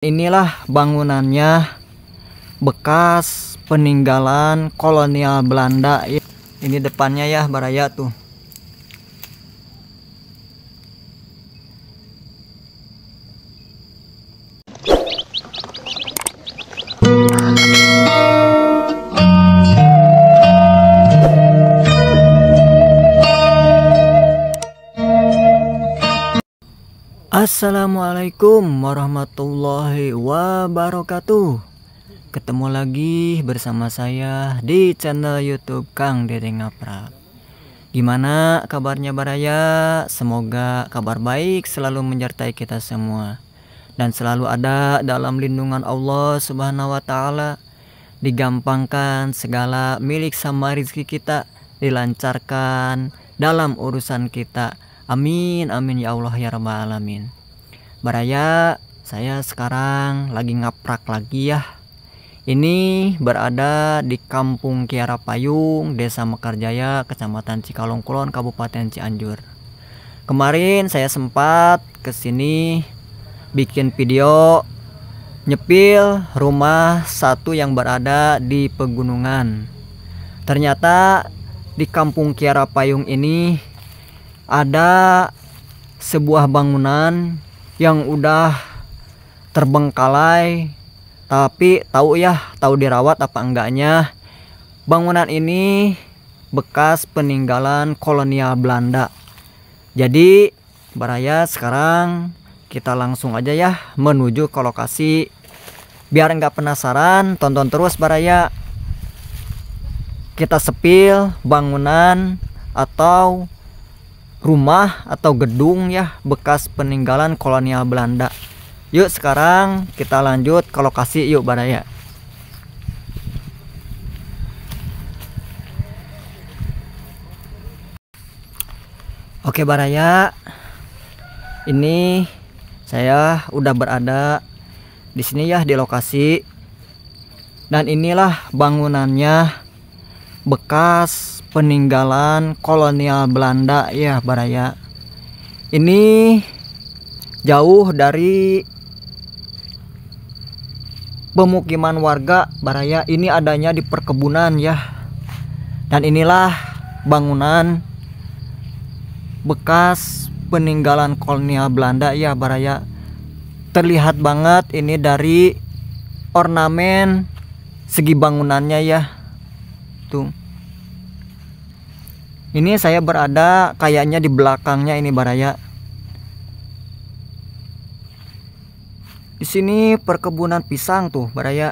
Inilah bangunannya, bekas peninggalan kolonial Belanda. Ini depannya ya Baraya tuh. Assalamualaikum warahmatullahi wabarakatuh. Ketemu lagi bersama saya di channel YouTube Kang Dede Ngaprak. Gimana kabarnya Baraya? Semoga kabar baik selalu menyertai kita semua dan selalu ada dalam lindungan Allah Subhanahu wa taala. Digampangkan segala milik sama rezeki kita, dilancarkan dalam urusan kita. Amin amin ya Allah ya rabbal alamin. Baraya, saya sekarang lagi ngaprak lagi ya. Ini berada di Kampung Kiara Payung, Desa Mekarjaya, Kecamatan Cikalong Kulon, Kabupaten Cianjur. Kemarin saya sempat kesini bikin video nyepil rumah satu yang berada di pegunungan. Ternyata di Kampung Kiara Payung ini ada sebuah bangunan yang udah terbengkalai, tapi tahu dirawat apa enggaknya. Bangunan ini bekas peninggalan kolonial Belanda. Jadi Baraya, sekarang kita langsung aja ya menuju ke lokasi. Biar nggak penasaran, tonton terus Baraya. Kita sepil bangunan atau rumah atau gedung ya bekas peninggalan kolonial Belanda. Yuk sekarang kita lanjut ke lokasi yuk Baraya. Oke Baraya, ini saya udah berada di sini ya di lokasi, dan inilah bangunannya, bekas peninggalan kolonial Belanda ya Baraya. Ini jauh dari pemukiman warga Baraya, ini adanya di perkebunan ya. Dan inilah bangunan bekas peninggalan kolonial Belanda ya Baraya. Terlihat banget ini dari ornamen segi bangunannya ya. Tuh. Ini saya berada kayaknya di belakangnya ini Baraya. Di sini perkebunan pisang tuh Baraya.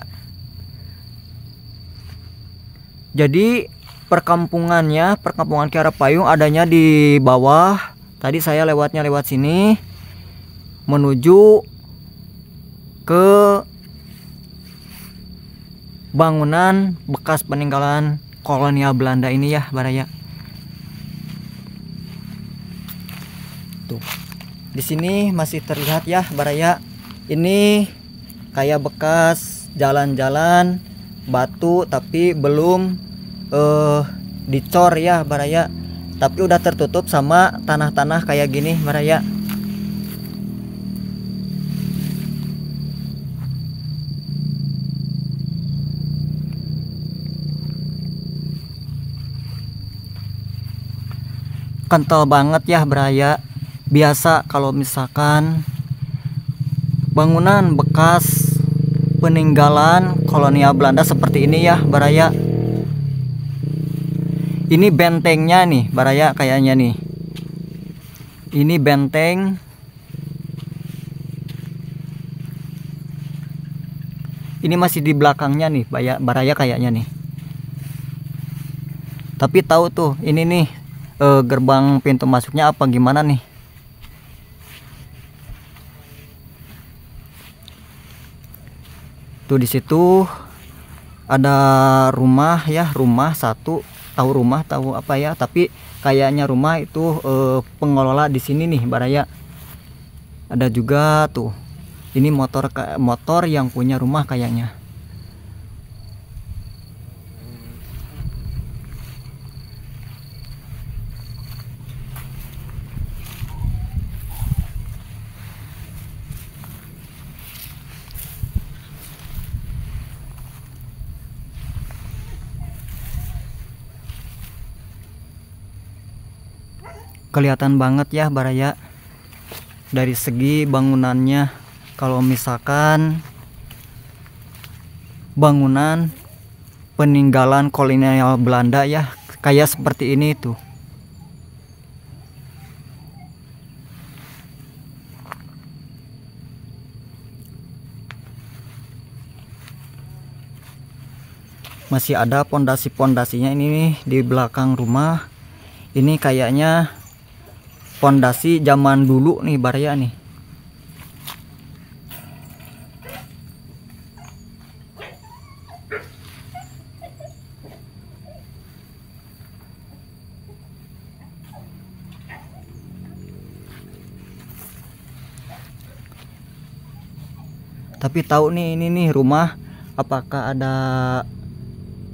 Jadi perkampungan Kiara Payung adanya di bawah. Tadi saya lewat sini menuju ke bangunan bekas peninggalan kolonial Belanda ini ya Baraya. Tuh. Di sini masih terlihat ya Baraya. Ini kayak bekas jalan-jalan batu tapi belum dicor ya Baraya. Tapi udah tertutup sama tanah-tanah kayak gini Baraya. Kental banget ya Baraya. Biasa kalau misalkan bangunan bekas peninggalan kolonial Belanda seperti ini ya Baraya. Ini bentengnya nih Baraya kayaknya nih. Ini benteng. Ini masih di belakangnya nih Baraya kayaknya nih. Tapi tahu tuh ini nih gerbang pintu masuknya apa gimana nih. Tuh di situ ada rumah ya, rumah satu. Tahu apa ya, tapi kayaknya rumah itu pengelola di sini nih Baraya. Ada juga tuh. Ini motor yang punya rumah kayaknya. kelihatan banget ya Baraya dari segi bangunannya. Kalau misalkan bangunan peninggalan kolonial Belanda ya kayak seperti ini tuh. Masih ada pondasi-pondasinya ini nih di belakang rumah. Ini kayaknya pondasi zaman dulu nih Baraya nih. Tapi tahu nih ini nih rumah apakah ada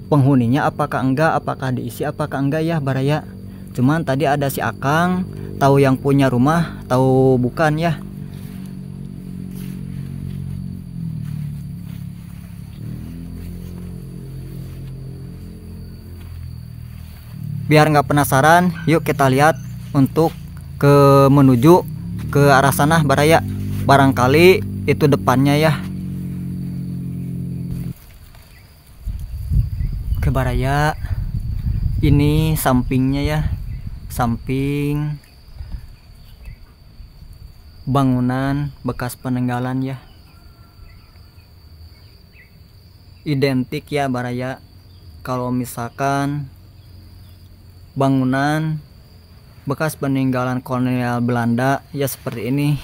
penghuninya, apakah enggak, apakah diisi apakah enggak ya Baraya. Cuman tadi ada si Akang tahu yang punya rumah, tahu bukan ya. Biar nggak penasaran, yuk kita lihat untuk menuju ke arah sana Baraya. Barangkali itu depannya ya. Ke Baraya, ini sampingnya ya, samping bangunan bekas peninggalan ya, identik ya Baraya. Kalau misalkan bangunan bekas peninggalan kolonial Belanda ya seperti ini.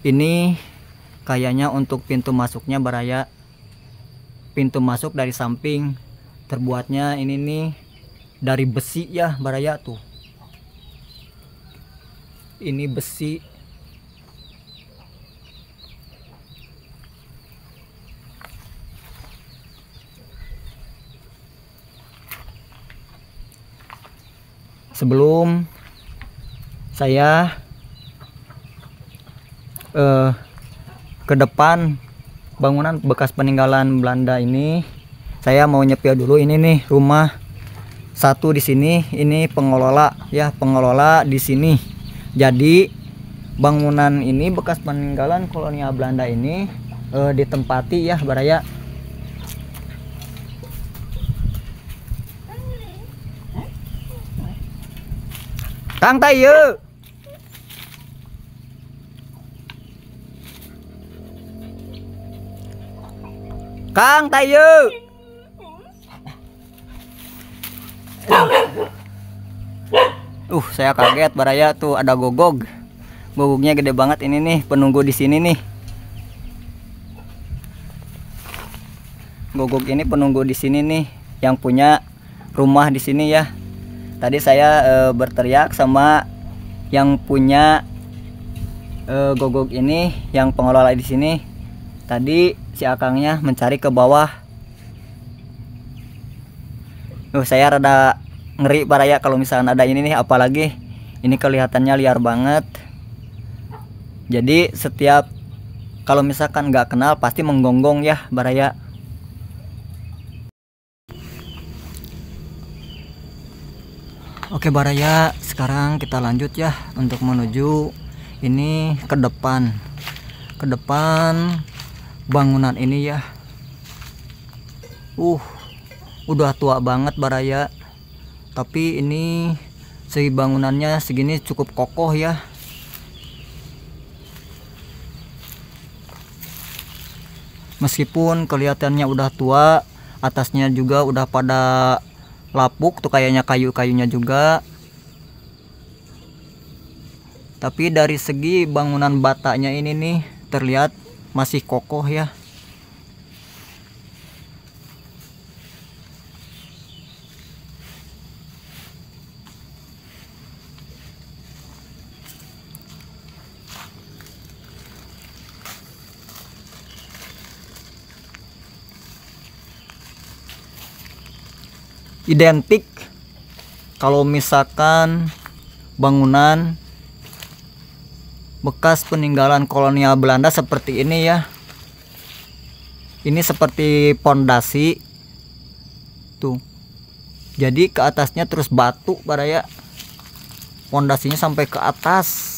Ini kayaknya untuk pintu masuknya Baraya, pintu masuk dari samping. Terbuatnya ini nih dari besi ya Baraya tuh. Ini besi. Sebelum saya ke depan bangunan bekas peninggalan Belanda ini, saya mau nyepil dulu. Ini nih rumah satu di sini, ini pengelola ya, pengelola di sini. Jadi bangunan ini bekas peninggalan kolonial Belanda ini ditempati ya Baraya. Kang Tayu, Kang Tayu. Saya kaget Baraya tuh ada gogog. Gogognya gede banget ini nih, penunggu di sini nih. Gogog ini penunggu di sini nih, yang punya rumah di sini ya. Tadi saya berteriak sama yang punya gogog ini, yang pengelola di sini. Tadi si Akangnya mencari ke bawah. Saya rada ngeri Baraya kalau misalnya ada ini nih, apalagi ini kelihatannya liar banget. Jadi setiap kalau misalkan nggak kenal pasti menggonggong ya Baraya. Oke Baraya, sekarang kita lanjut ya untuk menuju ini ke depan bangunan ini ya. Udah tua banget Baraya, tapi ini segi bangunannya segini cukup kokoh ya. Meskipun kelihatannya udah tua, atasnya juga udah pada lapuk tuh kayaknya kayu-kayunya juga. Tapi dari segi bangunan batanya ini nih terlihat masih kokoh ya. Identik kalau misalkan bangunan bekas peninggalan kolonial Belanda seperti ini ya. Ini seperti pondasi tuh, jadi ke atasnya terus batu Baraya. pondasinya sampai ke atas.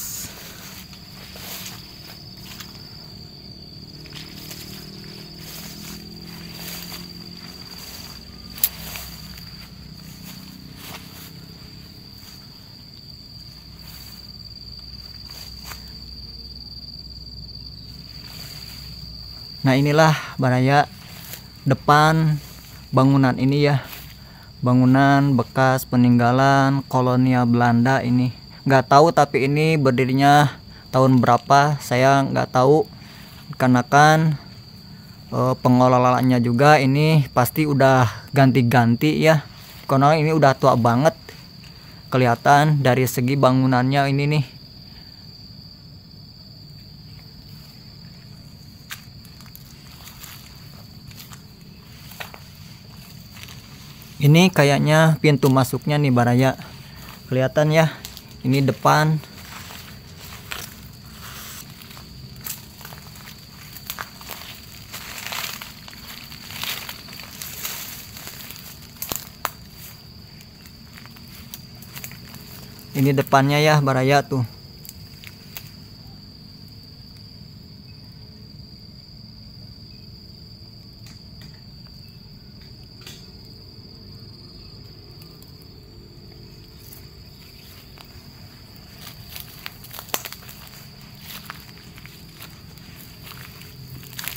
Nah, inilah Baraya depan bangunan ini ya, bangunan bekas peninggalan kolonial Belanda ini. Nggak tahu tapi ini berdirinya tahun berapa, saya nggak tahu, karena kan pengelolaannya juga ini pasti udah ganti-ganti ya, karena ini udah tua banget kelihatan dari segi bangunannya ini nih. Ini kayaknya pintu masuknya nih Baraya, kelihatan ya, ini depan. Ini depannya ya Baraya tuh.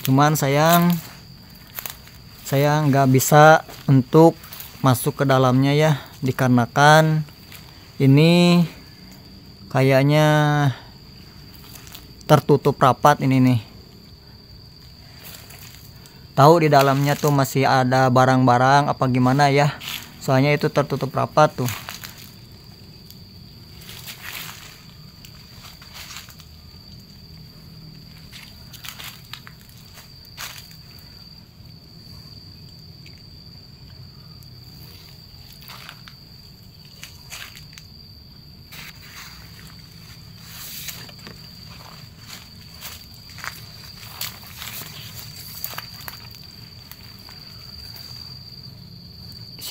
Cuman sayang saya nggak bisa untuk masuk ke dalamnya ya, dikarenakan ini kayaknya tertutup rapat ini nih. Tahu di dalamnya tuh masih ada barang-barang apa gimana ya, soalnya itu tertutup rapat tuh.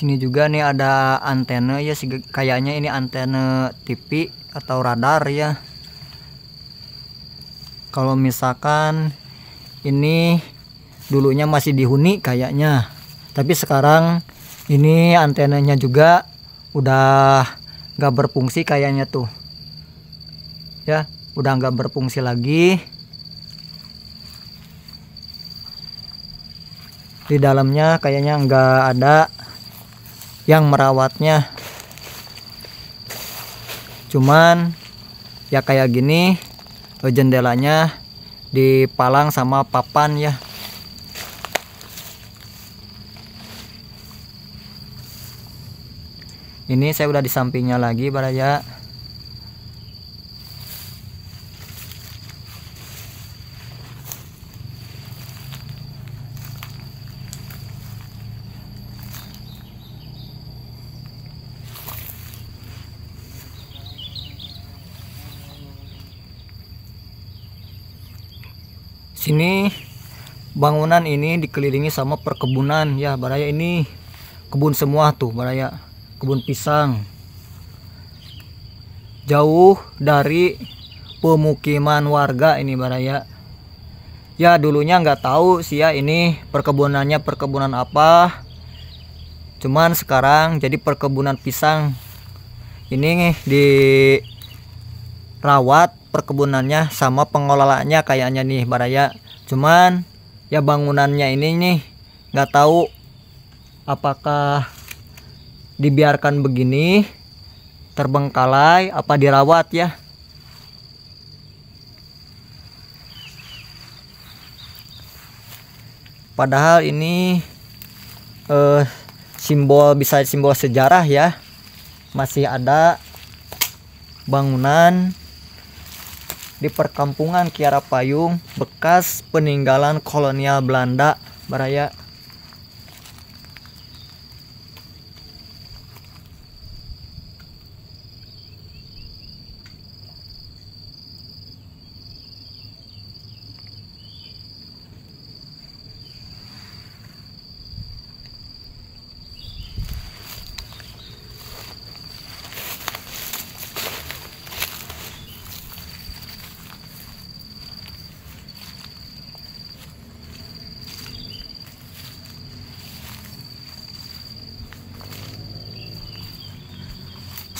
Sini juga nih ada antena ya, kayaknya ini antena TV atau radar ya. Kalau misalkan ini dulunya masih dihuni kayaknya, tapi sekarang ini antenanya juga udah nggak berfungsi kayaknya tuh ya, udah nggak berfungsi lagi. Di dalamnya kayaknya nggak ada yang merawatnya, cuman ya kayak gini, jendelanya dipalang sama papan ya. Ini saya udah di sampingnya lagi Baraya. Sini bangunan ini dikelilingi sama perkebunan ya Baraya, ini kebun semua tuh Baraya, kebun pisang. Jauh dari pemukiman warga ini Baraya. Ya dulunya nggak tahu sih ya ini perkebunannya perkebunan apa. Cuman sekarang jadi perkebunan pisang. Ini dirawat perkebunannya sama pengelolanya kayaknya nih Baraya. Cuman ya bangunannya ini nih nggak tahu apakah dibiarkan begini terbengkalai apa dirawat ya. Padahal ini bisa simbol sejarah ya, masih ada bangunan di perkampungan Kiara Payung bekas peninggalan kolonial Belanda Baraya.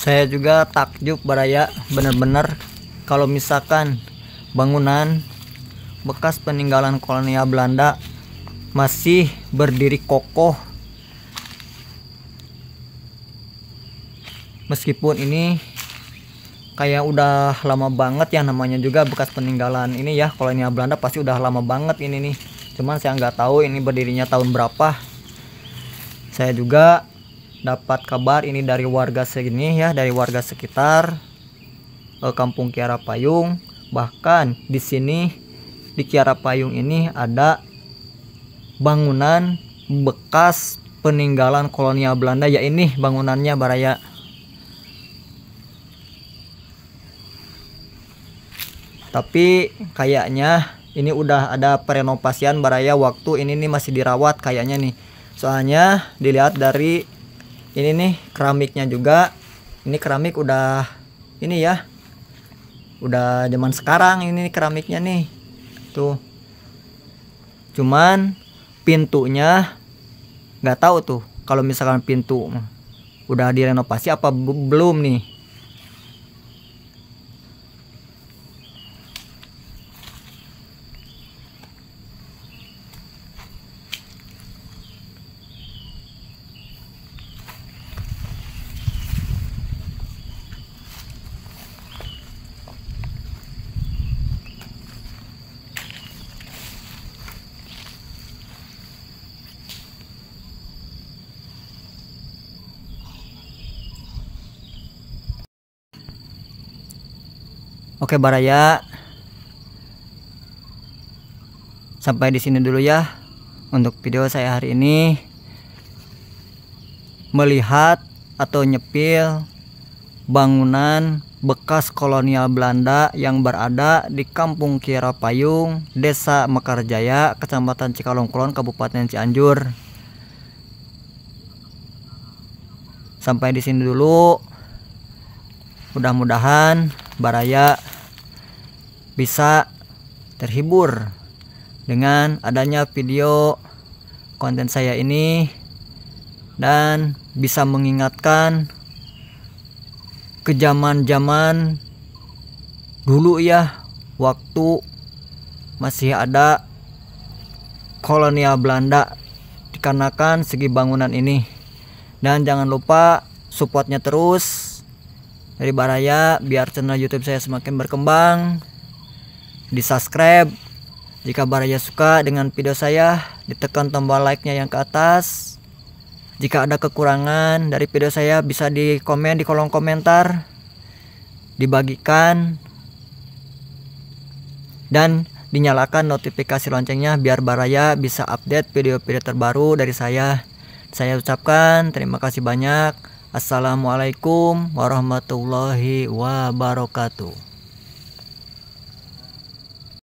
Saya juga takjub baraya, bener-bener kalau misalkan bangunan bekas peninggalan kolonial Belanda masih berdiri kokoh, meskipun ini kayak udah lama banget ya, namanya juga bekas peninggalan ini ya, kolonial Belanda pasti udah lama banget ini nih. Cuman saya nggak tahu ini berdirinya tahun berapa. Saya juga dapat kabar ini dari warga segini ya, dari warga sekitar Kampung Kiara Payung. Bahkan di sini di Kiara Payung ini ada bangunan bekas peninggalan kolonial Belanda, ya ini bangunannya baraya. Tapi kayaknya ini udah ada perenovasian baraya, waktu ini nih masih dirawat kayaknya nih. Soalnya dilihat dari ini nih keramiknya juga. Ini keramik udah ini ya. Udah zaman sekarang ini keramiknya nih. Tuh. Cuman pintunya nggak tahu tuh kalau misalkan pintu udah direnovasi apa belum nih. Oke baraya, sampai di sini dulu ya untuk video saya hari ini, melihat atau nyepil bangunan bekas kolonial Belanda yang berada di Kampung Kiara Payung, Desa Mekarjaya, Kecamatan Cikalong Kulon, Kabupaten Cianjur. Sampai di sini dulu. Mudah-mudahan baraya bisa terhibur dengan adanya video konten saya ini dan bisa mengingatkan ke zaman-zaman dulu ya, waktu masih ada kolonial Belanda, dikarenakan segi bangunan ini. Dan jangan lupa supportnya terus dari baraya biar channel YouTube saya semakin berkembang. Di subscribe jika baraya suka dengan video saya, ditekan tombol like-nya yang ke atas. Jika ada kekurangan dari video saya bisa di komen di kolom komentar, dibagikan, dan dinyalakan notifikasi loncengnya biar baraya bisa update video-video terbaru dari saya. Saya ucapkan terima kasih banyak. Assalamualaikum warahmatullahi wabarakatuh.